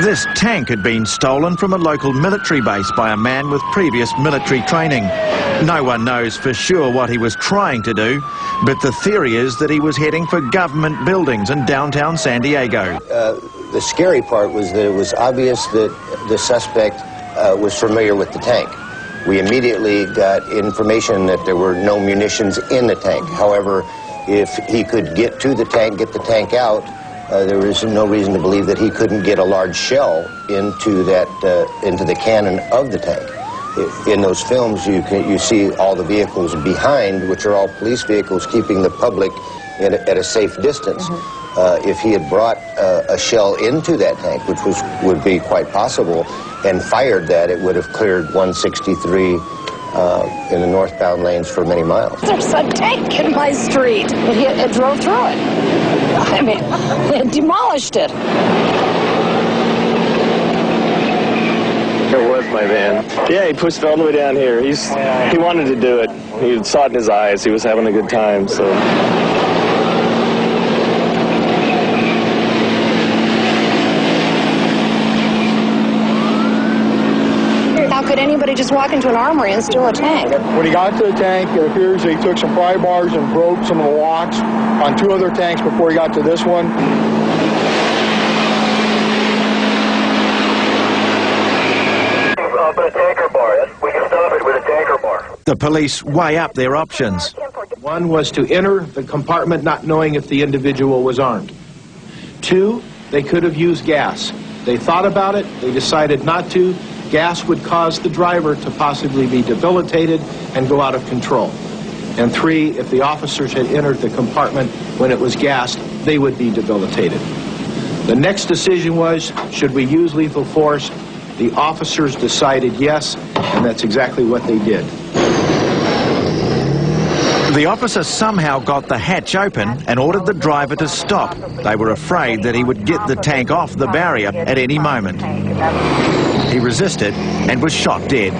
This tank had been stolen from a local military base by a man with previous military training. No one knows for sure what he was trying to do, but the theory is that he was heading for government buildings in downtown San Diego. The scary part was that it was obvious that the suspect was familiar with the tank. We immediately got information that there were no munitions in the tank. However, if he could get to the tank, get the tank out, there is no reason to believe that he couldn't get a large shell into the cannon of the tank. In those films, you see all the vehicles behind, which are all police vehicles, keeping the public at a safe distance. If he had brought a shell into that tank, which would be quite possible, and fired that, it would have cleared 163 in the northbound lanes for many miles. There's a tank in my street. It drove through it. I mean, it demolished it. It was my van. Yeah, he pushed it all the way down here. He wanted to do it. He saw it in his eyes. He was having a good time, so. How could anybody just walk into an armory and steal a tank? When he got to the tank, it appears that he took some pry bars and broke some of the locks on 2 other tanks before he got to this one. But a tanker bar. We can stop it with a tanker bar. The police weigh up their options. One was to enter the compartment not knowing if the individual was armed. 2, they could have used gas. They thought about it, they decided not to. Gas would cause the driver to possibly be debilitated and go out of control. And 3, if the officers had entered the compartment when it was gassed, they would be debilitated. The next decision was, should we use lethal force? The officers decided yes, and that's exactly what they did. The officer somehow got the hatch open and ordered the driver to stop. They were afraid that he would get the tank off the barrier at any moment. He resisted and was shot dead.